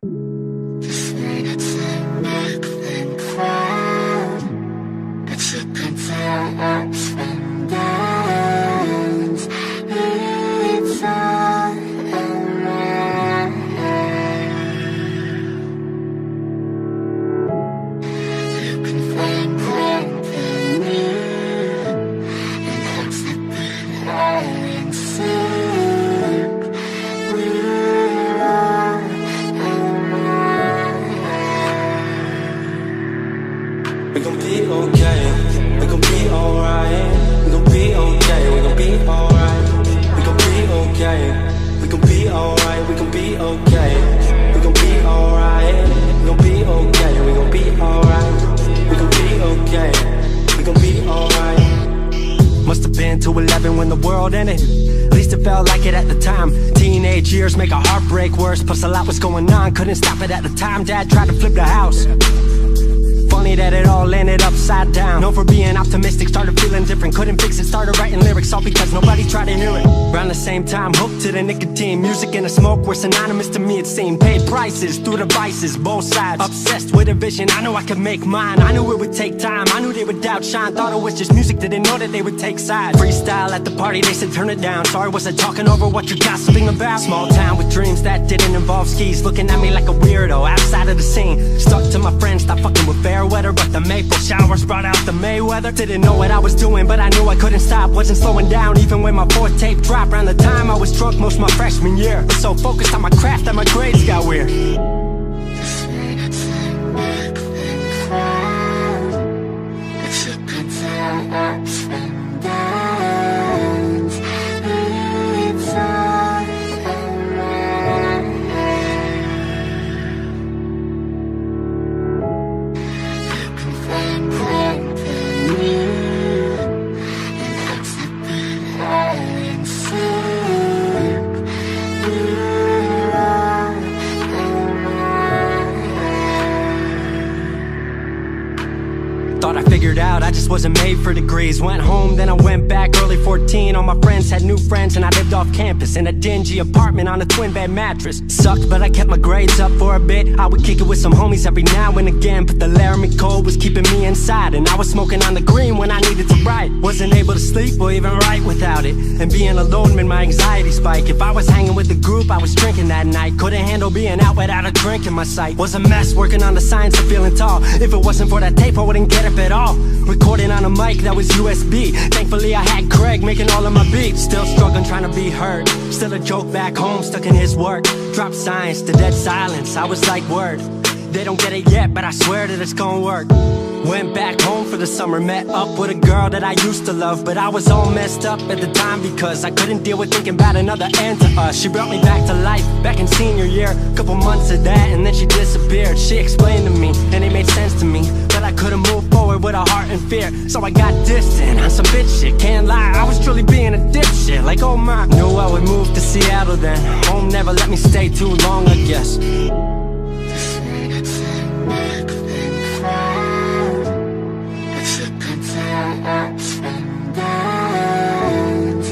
Just wanted to make them proud, but you can tell ups and downs. It's all around. You can find company in hearts that beat all in sync. We're all We gon' be okay, we gon' be alright. We gon' be okay, we gon' be alright. We gon' be okay, we gon' be alright. We gon' be okay, we gon' be alright. We gon' be okay, we gon' be alright. We gon' be okay, we gon' be alright. Must have been 2:11 when the world ended. At least it felt like it at the time. Teenage years make a heartbreak worse. Plus a lot was going on, couldn't stop it at the time. Dad tried to flip the house. Funny that it all ended upside down. Known for being optimistic, started feeling different. Couldn't fix it, started writing lyrics, all because nobody tried to hear it. Around the same time, hooked to the nicotine. Music and the smoke were synonymous to me, it seemed. Paid prices through devices, both sides. Obsessed with a vision, I knew I could make mine. I knew it would take time, I knew they would outshine. Thought it was just music, didn't know that they would take sides. Freestyle at the party, they said turn it down. Sorry, was I talking over what you're gossiping about? Small town with dreams that didn't involve skis. Looking at me like a weirdo, outside of the scene. Stuck to my friends, stopped fucking with fair weather. But the maple showers brought out the Mayweather. Didn't know what I was doing, but I knew I couldn't stop. Wasn't slowing down, even when my fourth tape dropped. Around the time I was drunk most of my freshman year. Was so focused on my craft that my grades got weird. Just wanted to make them proud, but you can tell ups and downs. It's all around. You can find company in hearts that beat all in sync. We're all Thought I figured out, I just wasn't made for degrees. Went home, then I went back, early 14. All my friends had new friends and I lived off campus in a dingy apartment on a twin bed mattress. Sucked, but I kept my grades up for a bit. I would kick it with some homies every now and again, but the Laramie cold was keeping me inside. And I was smoking on the green when I needed to write. Wasn't able to sleep or even write without it. And being alone made my anxiety spike. If I was hanging with the group, I was drinking that night. Couldn't handle being out without a drink in my sight. Was a mess working on the science of feeling tall. If it wasn't for that tape, I wouldn't get it at all. Recording on a mic that was USB. Thankfully I had Craig making all of my beats. Still struggling trying to be heard. Still a joke back home, stuck in his work. Dropped science to dead silence, I was like word. They don't get it yet, but I swear that it's gonna work. Went back home for the summer, met up with a girl that I used to love. But I was all messed up at the time because I couldn't deal with thinking about another end to us. She brought me back to life, back in senior year. Couple months of that and then she disappeared. She explained to me, and it made sense to me, that I couldn't move forward with a heart in fear. So I got distant on some bitch shit, can't lie, I was truly being a dipshit. Like oh my, knew I would move to Seattle then. Home never let me stay too long, I guess. Just wanted to make them proud, but you can tell ups and downs.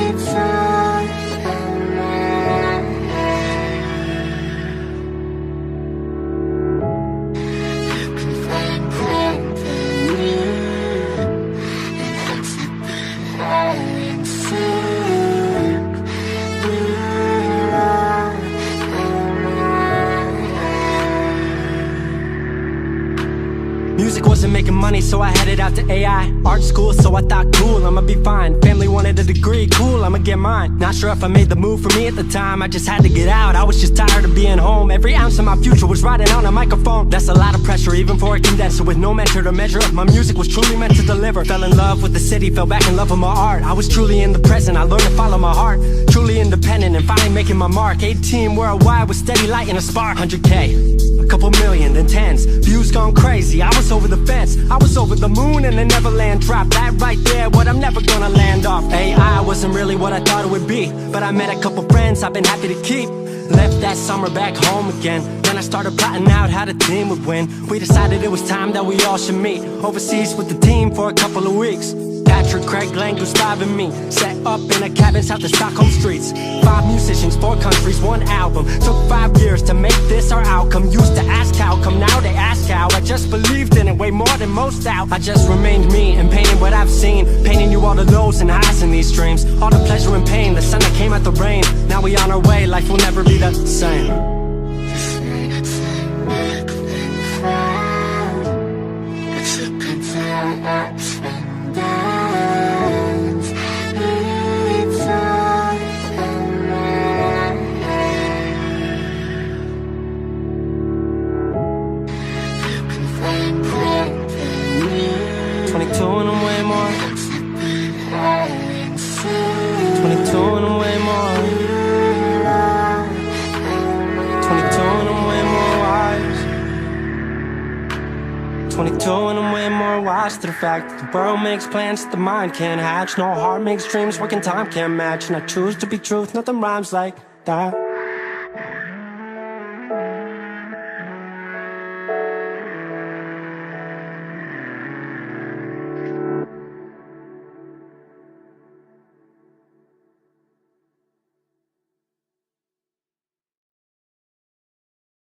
It's all around. You can find company in hearts that beat all in sync. We're all Music wasn't making money, so I headed out to AI art school, so I thought cool, I'ma be fine. Family wanted a degree, cool, I'ma get mine. Not sure if I made the move for me at the time, I just had to get out. I was just tired of being home. Every ounce of my future was riding on a microphone. That's a lot of pressure, even for a condenser with no mentor to measure if my music was truly meant to deliver. Fell in love with the city, fell back in love with my art. I was truly in the present, I learned to follow my heart. Truly independent and finally making my mark. 18 worldwide with steady light and a spark. 100K, a couple million, then tens. Views gone crazy, I was over the fence. I was over the moon and the Neverland drop. That right there, what I'm never gonna land off. AI wasn't really what I thought it would be, but I met a couple friends I've been happy to keep. Left that summer back home again. Then I started plotting out how the team would win. We decided it was time that we all should meet overseas with the team for a couple of weeks. Patrick, Craig, Glenn, Gustav and me set up in a cabin south of Stockholm streets. 5 musicians, 4 countries, 1 album. Took 5 years to make guess our outcome. Used to ask how come, now they ask how. I just believed in it way more than most doubt. I just remained me and painted what I've seen, painting you all the lows and highs in these dreams, all the pleasure and pain, the sun that came out the rain. Now we on our way, life will never be the same. This makes it make things right, but you can tell ups and downs. It's all around. You can find growth in you. 22 and I'm way more. Once you be high and soon. 22 and I'm way more. 22 and I'm way more wise. 22 and I'm way more wise to the fact that the world makes plans that the mind can't hatch. No heart makes dreams, working time can't match. And I choose to be truth, nothing rhymes like that.